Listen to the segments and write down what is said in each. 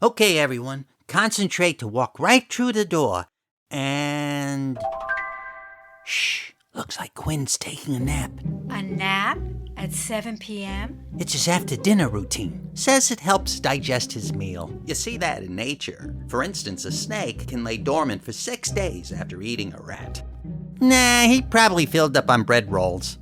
Okay, everyone, concentrate to walk right through the door. And... Shh, looks like Quinn's taking a nap. A nap? At 7 p.m.? It's his after-dinner routine. Says it helps digest his meal. You see that in nature. For instance, a snake can lay dormant for 6 days after eating a rat. Nah, he probably filled up on bread rolls.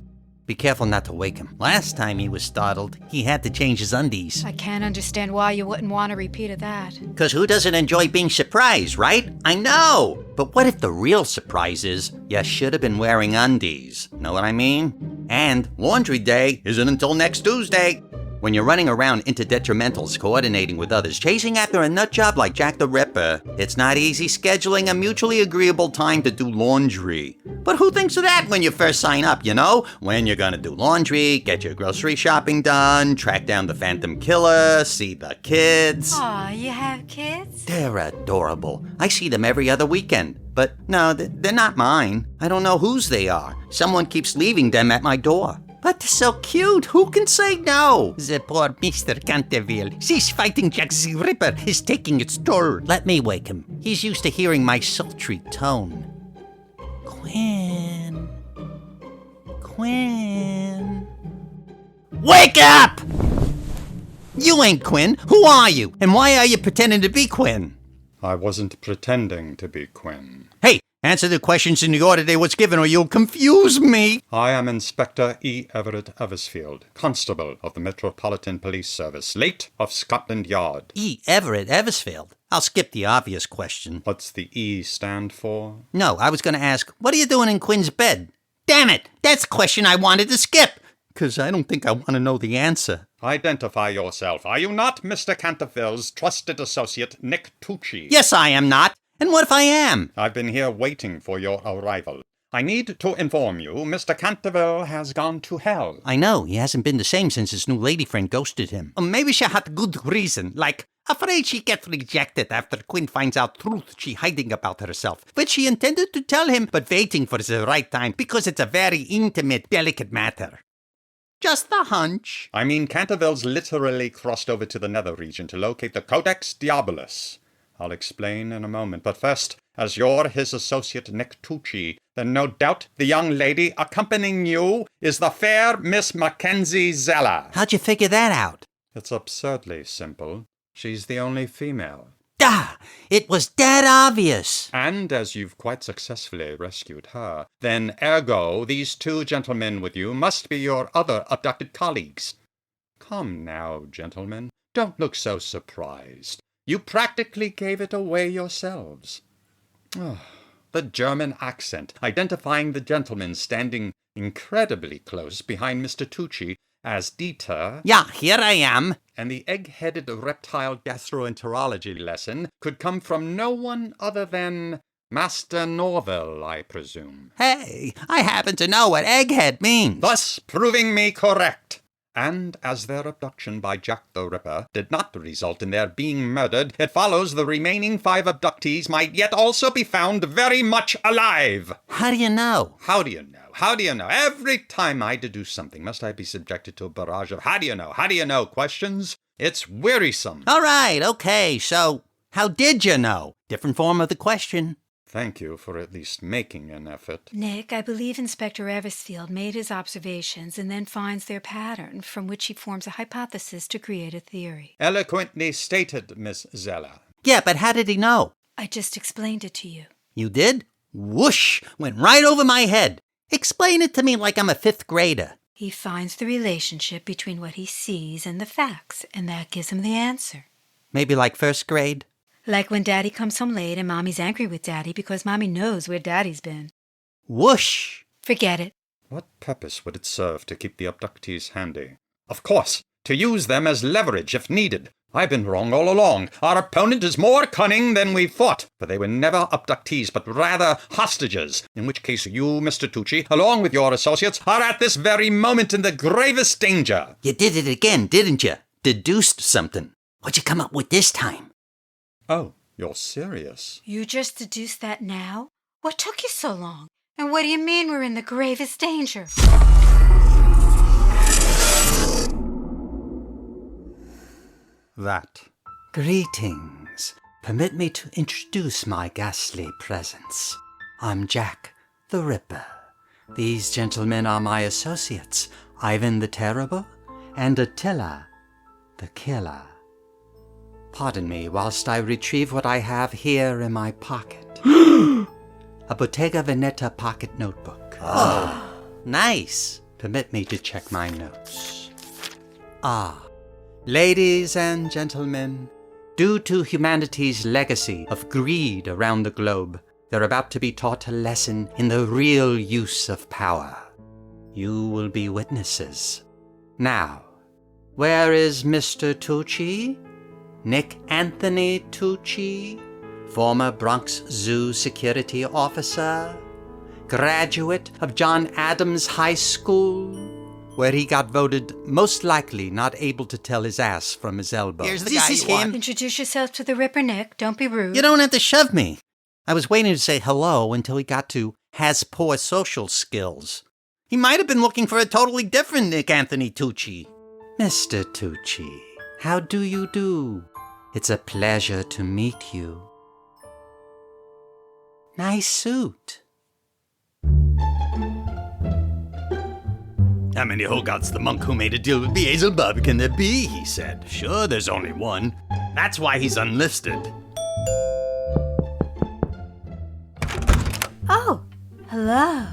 Be careful not to wake him. Last time he was startled, he had to change his undies. I can't understand why you wouldn't want a repeat of that. 'Cause who doesn't enjoy being surprised, right? I know! But what if the real surprise is, you should have been wearing undies? Know what I mean? And laundry day isn't until next Tuesday. When you're running around into detrimentals, coordinating with others, chasing after a nut job like Jack the Ripper, it's not easy scheduling a mutually agreeable time to do laundry. But who thinks of that when you first sign up, you know? When you're gonna do laundry, get your grocery shopping done, track down the Phantom Killer, see the kids. Aw, you have kids? They're adorable. I see them every other weekend. But no, they're not mine. I don't know whose they are. Someone keeps leaving them at my door. But they're so cute, who can say no? The poor Mr. Canterville. She's fighting Jack the Ripper is taking its toll. Let me wake him. He's used to hearing my sultry tone. Quinn. Quinn. Wake up! You ain't Quinn. Who are you? And why are you pretending to be Quinn? I wasn't pretending to be Quinn. Hey, answer the questions in the order they was given or you'll confuse me. I am Inspector E. Everett Eversfield, Constable of the Metropolitan Police Service, late of Scotland Yard. E. Everett Eversfield? I'll skip the obvious question. What's the E stand for? No, I was going to ask, what are you doing in Quinn's bed? Damn it! That's the question I wanted to skip! 'Cause I don't think I want to know the answer. Identify yourself. Are you not Mr. Canterville's trusted associate, Nick Tucci? Yes, I am not. And what if I am? I've been here waiting for your arrival. I need to inform you, Mr. Canterville has gone to hell. I know, he hasn't been the same since his new lady friend ghosted him. Or maybe she had good reason, like afraid she gets rejected after Quinn finds out truth she hiding about herself, which she intended to tell him, but waiting for the right time because it's a very intimate, delicate matter. Just a hunch. I mean, Canterville's literally crossed over to the nether region to locate the Codex Diabolus. I'll explain in a moment, but first, as you're his associate Nick Tucci, then no doubt the young lady accompanying you is the fair Miss Mackenzie Zeller. How'd you figure that out? It's absurdly simple. She's the only female. It was that obvious. And as you've quite successfully rescued her, then ergo these two gentlemen with you must be your other abducted colleagues. Come now, gentlemen, don't look so surprised. You practically gave it away yourselves. The German accent, identifying the gentleman standing incredibly close behind Mr. Tucci as Dieter. Yeah, here I am. And the egg-headed reptile gastroenterology lesson could come from no one other than Master Norville, I presume. Hey, I happen to know what egghead means. Thus proving me correct. And as their abduction by Jack the Ripper did not result in their being murdered, it follows the remaining 5 abductees might yet also be found very much alive. How do you know? How do you know? How do you know? Every time I deduce something, must I be subjected to a barrage of how do you know questions? It's wearisome. All right, okay, so how did you know? Different form of the question. Thank you for at least making an effort. Nick, I believe Inspector Eversfield made his observations and then finds their pattern, from which he forms a hypothesis to create a theory. Eloquently stated, Miss Zeller. Yeah, but how did he know? I just explained it to you. You did? Whoosh! Went right over my head. Explain it to me like I'm a 5th grader. He finds the relationship between what he sees and the facts, and that gives him the answer. Maybe like 1st grade? Like when Daddy comes home late and Mommy's angry with Daddy because Mommy knows where Daddy's been. Whoosh! Forget it. What purpose would it serve to keep the abductees handy? Of course, to use them as leverage if needed. I've been wrong all along. Our opponent is more cunning than we thought, for they were never abductees, but rather hostages, in which case you, Mr. Tucci, along with your associates, are at this very moment in the gravest danger. You did it again, didn't you? Deduced something. What'd you come up with this time? Oh, you're serious? You just deduced that now? What took you so long? And what do you mean we're in the gravest danger? That Greetings. Permit me to introduce my ghastly presence. I'm Jack the Ripper. These gentlemen are my associates, Ivan the Terrible and Attila the Killer. Pardon me whilst I retrieve what I have here in my pocket. A Bottega Veneta pocket notebook. Oh, nice. Permit me to check my notes. Ladies and gentlemen, due to humanity's legacy of greed around the globe, they're about to be taught a lesson in the real use of power. You will be witnesses. Now, where is Mr. Tucci? Nick Anthony Tucci, former Bronx Zoo security officer, graduate of John Adams High School, where he got voted most likely not able to tell his ass from his elbow. Here's the This guy is you want. him. Introduce yourself to the Ripper, Nick. Don't be rude. You don't have to shove me. I was waiting to say hello until he got to has poor social skills. He might have been looking for a totally different Nick Anthony Tucci. Mr. Tucci, how do you do? It's a pleasure to meet you. Nice suit. How many Hogarth's the monk who made a deal with Beelzebub can there be? He said. Sure, there's only one. That's why he's unlisted. Oh, hello.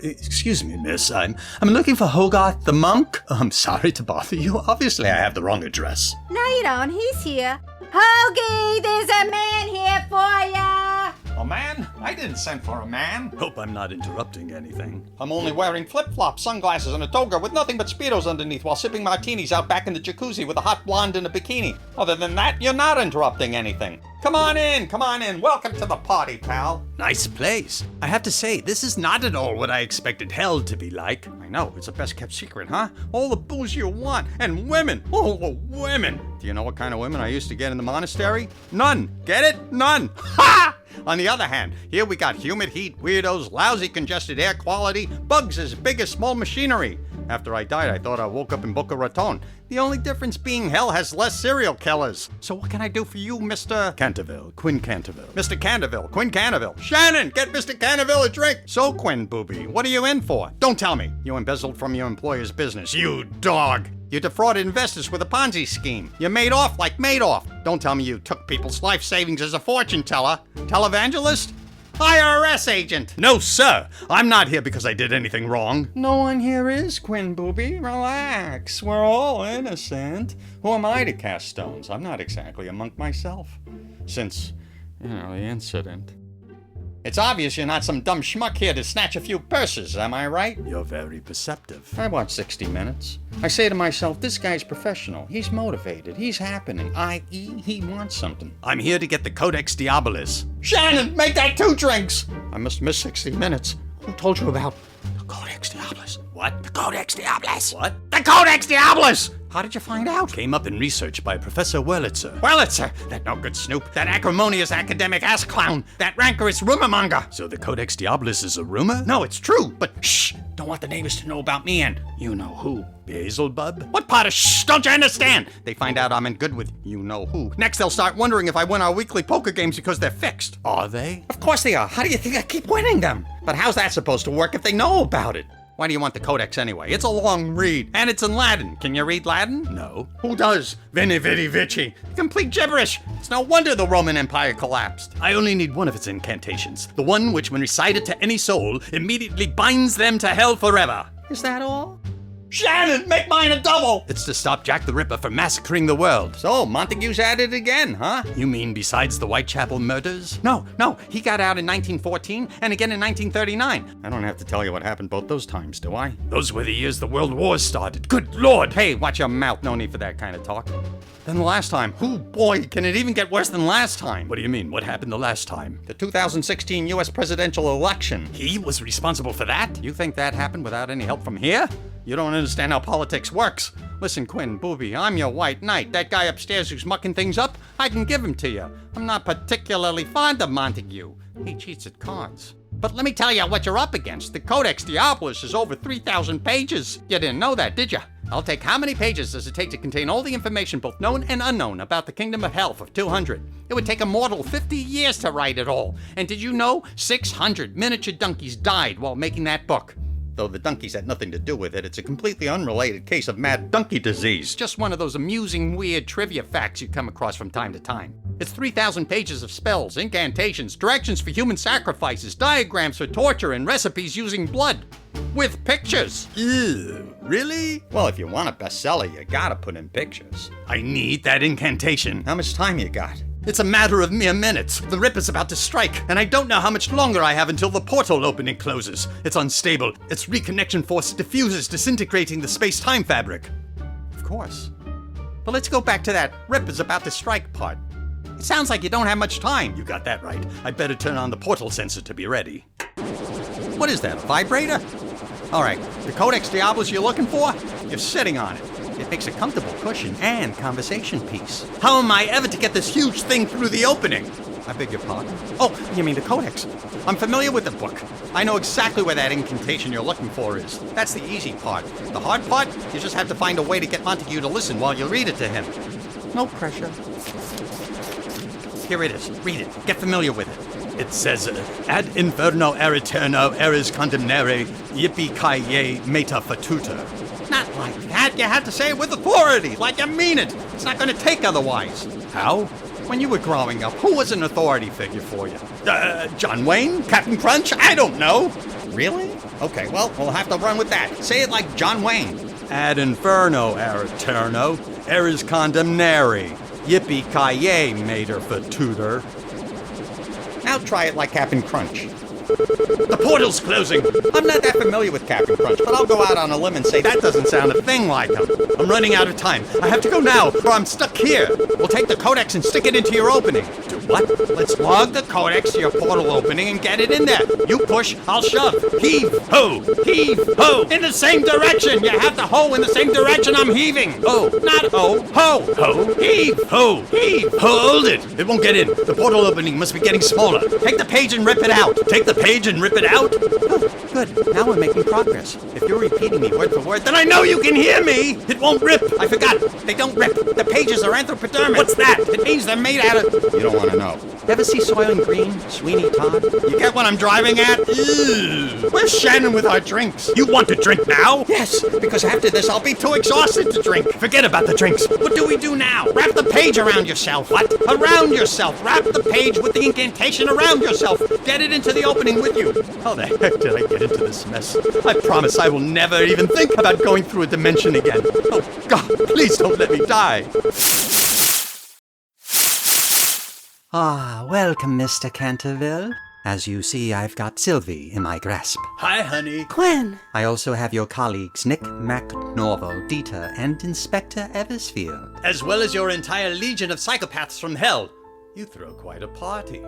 Excuse me, miss. I'm looking for Hogarth the monk. I'm sorry to bother you. Obviously, I have the wrong address. No, you don't. He's here. Hoagie, there's a man here for ya. A man? I didn't send for a man. Hope I'm not interrupting anything. I'm only wearing flip-flops, sunglasses, and a toga with nothing but Speedos underneath while sipping martinis out back in the jacuzzi with a hot blonde in a bikini. Other than that, you're not interrupting anything. Come on in. Welcome to the party, pal. Nice place. I have to say, this is not at all what I expected hell to be like. I know, it's a best-kept secret, huh? All the booze you want, and women. All the women. Do you know what kind of women I used to get in the monastery? None. Get it? None. Ha! On the other hand, here we got humid heat, weirdos, lousy congested air quality, bugs as big as small machinery. After I died, I thought I woke up in Boca Raton. The only difference being hell has less serial killers. So what can I do for you, Mr. Canterville, Quinn Canterville. Mr. Canterville, Quinn Canterville. Shannon, get Mr. Canterville a drink. So, Quinn, booby, what are you in for? Don't tell me. You embezzled from your employer's business, you dog. You defrauded investors with a Ponzi scheme. You made off like Madoff. Don't tell me you took people's life savings as a fortune teller. Televangelist? IRS agent. No, sir. I'm not here because I did anything wrong. No one here is, Quinn booby. Relax. We're all innocent. Who am I to cast stones? I'm not exactly a monk myself. Since, the incident. It's obvious you're not some dumb schmuck here to snatch a few purses, am I right? You're very perceptive. I watch 60 Minutes. I say to myself, this guy's professional. He's motivated. He's happening, i.e., he wants something. I'm here to get the Codex Diabolus. Shannon, make that 2 drinks! I must miss 60 Minutes. Who told you about the Codex Diabolus? What? The Codex Diabolus? What? The Codex Diabolus! How did you find out? Came up in research by Professor Wurlitzer. Wurlitzer, that no-good snoop, that acrimonious academic ass clown, that rancorous rumor-monger. So the Codex Diabolus is a rumor? No, it's true, but shh! Don't want the neighbors to know about me and you-know-who. Beelzebub? What part of shh don't you understand? They find out I'm in good with you-know-who. Next, they'll start wondering if I win our weekly poker games because they're fixed. Are they? Of course they are. How do you think I keep winning them? But how's that supposed to work if they know about it? Why do you want the Codex anyway? It's a long read, and it's in Latin. Can you read Latin? No. Who does? Veni vidi vici. Complete gibberish. It's no wonder the Roman Empire collapsed. I only need one of its incantations. The one which, when recited to any soul, immediately binds them to hell forever. Is that all? Shannon, make mine a double! It's to stop Jack the Ripper from massacring the world. So, Montague's at it again, huh? You mean besides the Whitechapel murders? No, he got out in 1914 and again in 1939. I don't have to tell you what happened both those times, do I? Those were the years the World Wars started. Good Lord! Hey, watch your mouth. No need for that kind of talk. Then the last time. Oh boy, can it even get worse than last time? What do you mean? What happened the last time? The 2016 U.S. presidential election. He was responsible for that? You think that happened without any help from here? You don't understand how politics works. Listen, Quinn, booby, I'm your white knight. That guy upstairs who's mucking things up, I can give him to you. I'm not particularly fond of Montague. He cheats at cards. But let me tell you what you're up against. The Codex Diabolus is over 3,000 pages. You didn't know that, did you? I'll take how many pages does it take to contain all the information, both known and unknown, about the Kingdom of Hell for 200? It would take a mortal 50 years to write it all. And did you know 600 miniature donkeys died while making that book? Though the donkeys had nothing to do with it, it's a completely unrelated case of mad donkey disease. Just one of those amusing, weird trivia facts you come across from time to time. It's 3,000 pages of spells, incantations, directions for human sacrifices, diagrams for torture, and recipes using blood. With pictures. Ew, really? Well, if you want a bestseller, you gotta put in pictures. I need that incantation. How much time you got? It's a matter of mere minutes. The rip is about to strike, and I don't know how much longer I have until the portal opening closes. It's unstable. Its reconnection force diffuses, disintegrating the space-time fabric. Of course. But let's go back to that rip is about to strike part. It sounds like you don't have much time. You got that right. I'd better turn on the portal sensor to be ready. What is that, a vibrator? All right, the Codex Diablos you're looking for? You're sitting on it. It makes a comfortable cushion and conversation piece. How am I ever to get this huge thing through the opening? I beg your pardon? Oh, you mean the Codex. I'm familiar with the book. I know exactly where that incantation you're looking for is. That's the easy part. The hard part, you just have to find a way to get Montague to listen while you read it to him. No pressure. Here it is. Read it. Get familiar with it. It says, ad inferno eterno eris condemnare yippee-ki-yay meta fatuta. Not like that. You have to say it with authority, like you mean it. It's not going to take otherwise. How? When you were growing up, who was an authority figure for you? John Wayne? Captain Crunch? I don't know. Really? Okay, well, we'll have to run with that. Say it like John Wayne. Ad inferno eterno eris condemnare yippee-ki-yay meta fatuta. Now try it like Captain Crunch. The portal's closing. I'm not that familiar with Captain Crunch, but I'll go out on a limb and say that doesn't sound a thing like him. I'm running out of time. I have to go now, or I'm stuck here. We'll take the Codex and stick it into your opening. Do what? Let's log the Codex to your portal opening and get it in there. You push, I'll shove. Heave, ho! Heave, ho! In the same direction! You have the ho in the same direction I'm heaving! Ho, not ho, ho! Ho, heave, ho, heave! Hold it! It won't get in. The portal opening must be getting smaller. Take the page and rip it out. Take the page and rip it out? Oh, good. Now we're making progress. If you're repeating me word for word, then I know you can hear me! It won't rip! I forgot! They don't rip! The pages are anthropodermic! What's that? It means they're made out of... You don't want to know. Ever see Soylent Green? Sweeney Todd? You get what I'm driving at? Ew. Where's Shannon with our drinks? You want to drink now? Yes, because after this I'll be too exhausted to drink. Forget about the drinks. What do we do now? Wrap the page around yourself. What? Around yourself. Wrap the page with the incantation around yourself. Get it into the opening with you. How the heck did I get into this mess? I promise I will never even think about going through a dimension again. Oh God, please don't let me die. Ah, welcome, Mr. Canterville. As you see, I've got Sylvie in my grasp. Hi, honey. Quinn! I also have your colleagues Nick, Mac, Norval, Dieter, and Inspector Eversfield. As well as your entire legion of psychopaths from hell. You throw quite a party.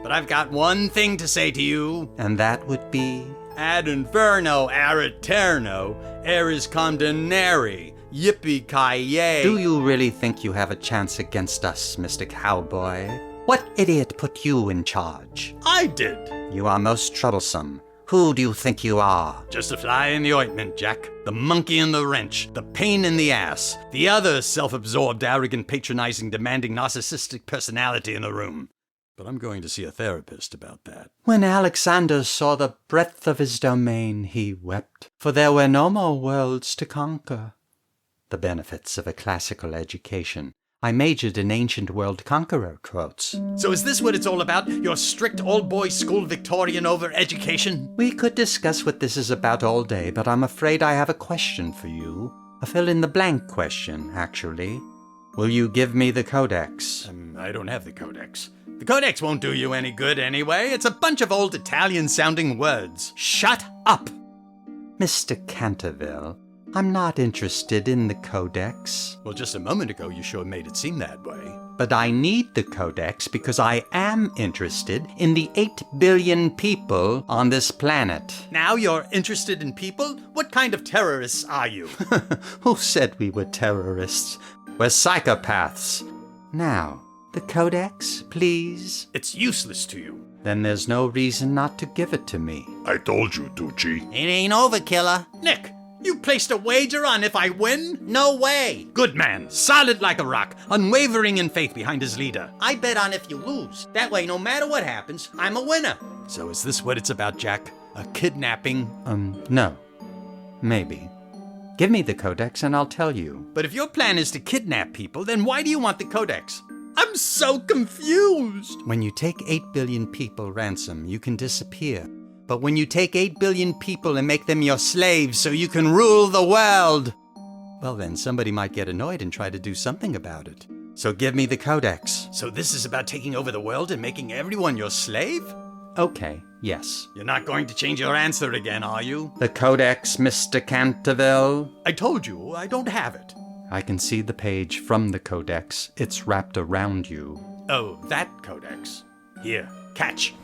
But I've got one thing to say to you. And that would be? Ad inferno eterno eris condemnare yippee-ki-yay. Do you really think you have a chance against us, Mr. Cowboy? What idiot put you in charge? I did. You are most troublesome. Who do you think you are? Just a fly in the ointment, Jack. The monkey in the wrench. The pain in the ass. The other self-absorbed, arrogant, patronizing, demanding, narcissistic personality in the room. But I'm going to see a therapist about that. When Alexander saw the breadth of his domain, he wept, for there were no more worlds to conquer. The benefits of a classical education. I majored in ancient world conqueror quotes. So is this what it's all about? Your strict old boys school Victorian over education? We could discuss what this is about all day, but I'm afraid I have a question for you. A fill-in-the-blank question, actually. Will you give me the Codex? I don't have the Codex. The Codex won't do you any good anyway. It's a bunch of old Italian-sounding words. Shut up! Mr. Canterville, I'm not interested in the Codex. Well, just a moment ago you sure made it seem that way. But I need the Codex because I am interested in the 8 billion people on this planet. Now you're interested in people? What kind of terrorists are you? Who said we were terrorists? We're psychopaths. Now, the Codex, please? It's useless to you. Then there's no reason not to give it to me. I told you, Tucci. It ain't over, killer. Nick, You placed a wager on if I win? No way. Good man, solid like a rock, unwavering in faith behind his leader. I bet on if you lose. That way, no matter what happens, I'm a winner. So is this what it's about, Jack? A kidnapping? No. Maybe. Give me the codex and I'll tell you. But if your plan is to kidnap people, then why do you want the codex? I'm so confused. When you take 8 billion people ransom, you can disappear. But when you take 8 billion people and make them your slaves so you can rule the world, well then somebody might get annoyed and try to do something about it. So give me the codex. So this is about taking over the world and making everyone your slave? Okay, yes. You're not going to change your answer again, are you? The codex, Mr. Canterville. I told you, I don't have it. I can see the page from the codex. It's wrapped around you. Oh, that codex. Here, catch.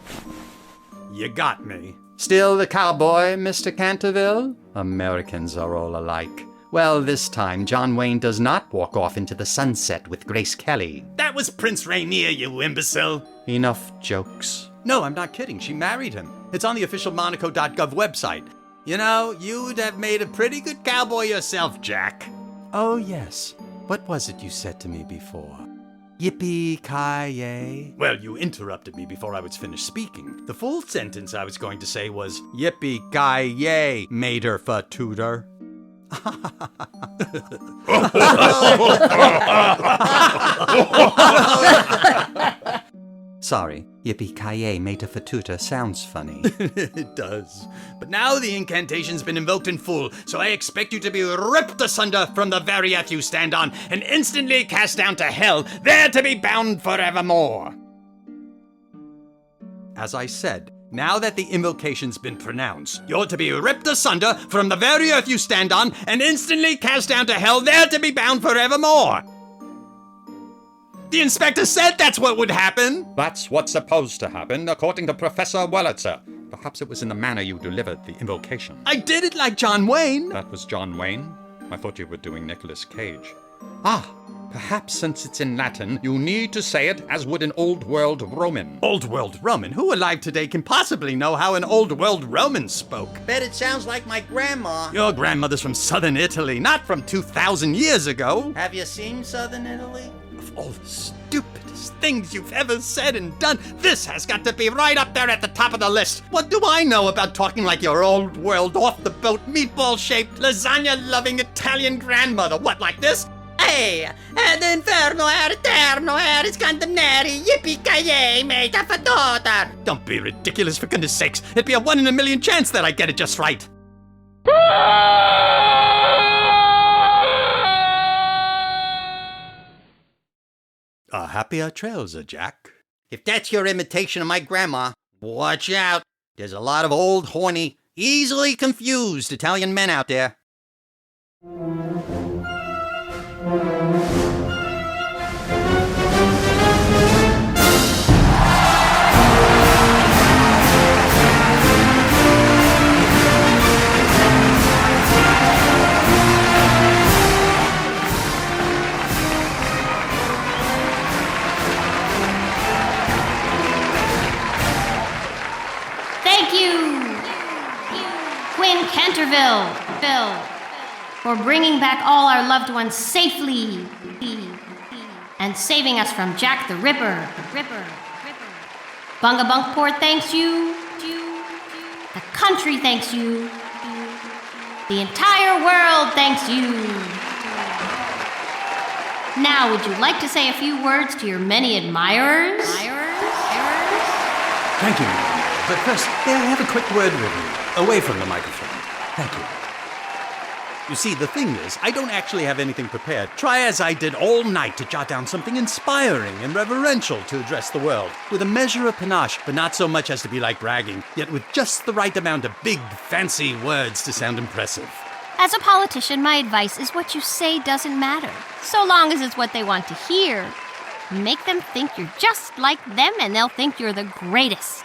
You got me. Still the cowboy, Mr. Canterville? Americans are all alike. Well, this time, John Wayne does not walk off into the sunset with Grace Kelly. That was Prince Rainier, you imbecile. Enough jokes. No, I'm not kidding. She married him. It's on the official Monaco.gov website. You know, you'd have made a pretty good cowboy yourself, Jack. Oh, yes. What was it you said to me before? Yippee-ki-yay? Well, you interrupted me before I was finished speaking. The full sentence I was going to say was, yippee-ki-yay, mater for tutor. Sorry, yippee-ki-yay, mater for tutor sounds funny. It does. But now the incantation's been invoked in full, so I expect you to be ripped asunder from the very earth you stand on and instantly cast down to hell, there to be bound forevermore. As I said, now that the invocation's been pronounced, you're to be ripped asunder from the very earth you stand on and instantly cast down to hell, there to be bound forevermore. The inspector said that's what would happen. That's what's supposed to happen, according to Professor Wurlitzer. Perhaps it was in the manner you delivered the invocation. I did it like John Wayne. That was John Wayne? I thought you were doing Nicolas Cage. Ah, perhaps since it's in Latin, you need to say it as would an Old World Roman. Old World Roman? Who alive today can possibly know how an Old World Roman spoke? Bet it sounds like my grandma. Your grandmother's from southern Italy, not from 2,000 years ago. Have you seen Southern Italy? Of all the stupidest things you've ever said and done, this has got to be right up there at the top of the list. What do I know about talking like your old world, off-the-boat, meatball-shaped, lasagna-loving Italian grandmother? What, like this? Hey, ed inferno er eterno eris condemnari, yippee-ki-yay, meta for daughter. Don't be ridiculous, for goodness sakes. It'd be a 1 in a million chance that I get it just right. Happier trails, Jack. If that's your imitation of my grandma, watch out. There's a lot of old, horny, easily confused Italian men out there. Thank you, Quinn Canterville, for bringing back all our loved ones safely and saving us from Jack the Ripper. Bungabunkport thanks you. The country thanks you. The entire world thanks you. Now, would you like to say a few words to your many admirers? Thank you. But first, may I have a quick word with you? Away from the microphone. Thank you. You see, the thing is, I don't actually have anything prepared. Try as I did all night to jot down something inspiring and reverential to address the world, with a measure of panache, but not so much as to be like bragging, yet with just the right amount of big, fancy words to sound impressive. As a politician, my advice is what you say doesn't matter, so long as it's what they want to hear. Make them think you're just like them, and they'll think you're the greatest.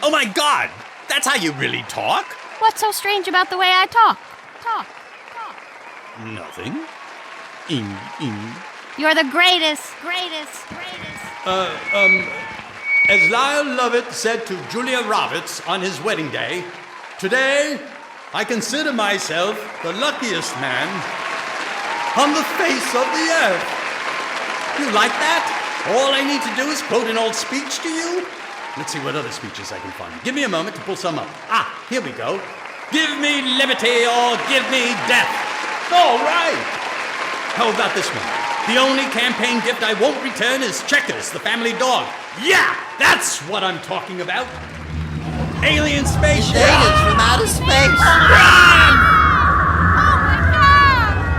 Oh my God! That's how you really talk? What's so strange about the way I talk? Nothing. You're the greatest. As Lyle Lovett said to Julia Roberts on his wedding day, today I consider myself the luckiest man on the face of the earth. You like that? All I need to do is quote an old speech to you? Let's see what other speeches I can find. Give me a moment to pull some up. Here we go. Give me liberty or give me death. All right. How about this one? The only campaign gift I won't return is Checkers, the family dog. Yeah, that's what I'm talking about. Alien spaceship. Invaders from outer space.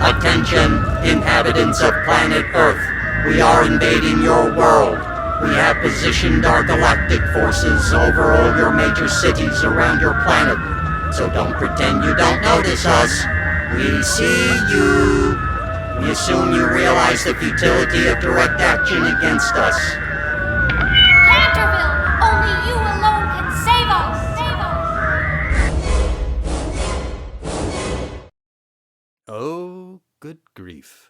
Attention, inhabitants of planet Earth. We are invading your world. We have positioned our galactic forces over all your major cities around your planet. So don't pretend you don't notice us. We see you. We assume you realize the futility of direct action against us. Canterville! Only you alone can save us! Oh, good grief.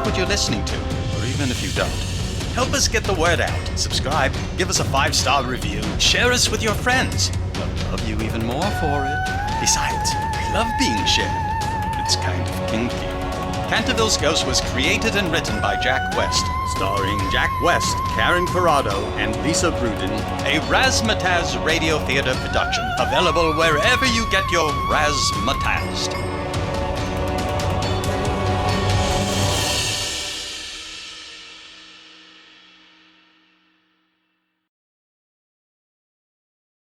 What you're listening to, or even if you don't, help us get the word out. Subscribe, give us a 5-star review, share us with your friends. We'll love you even more for it. Besides, we love being shared. It's kind of kinky. Canterville's Ghost was created and written by Jack West, starring Jack West, Karen Corrado, and Lisa Rudin, a Razzmatazz Radio Theater production, available wherever you get your Razzmatazz.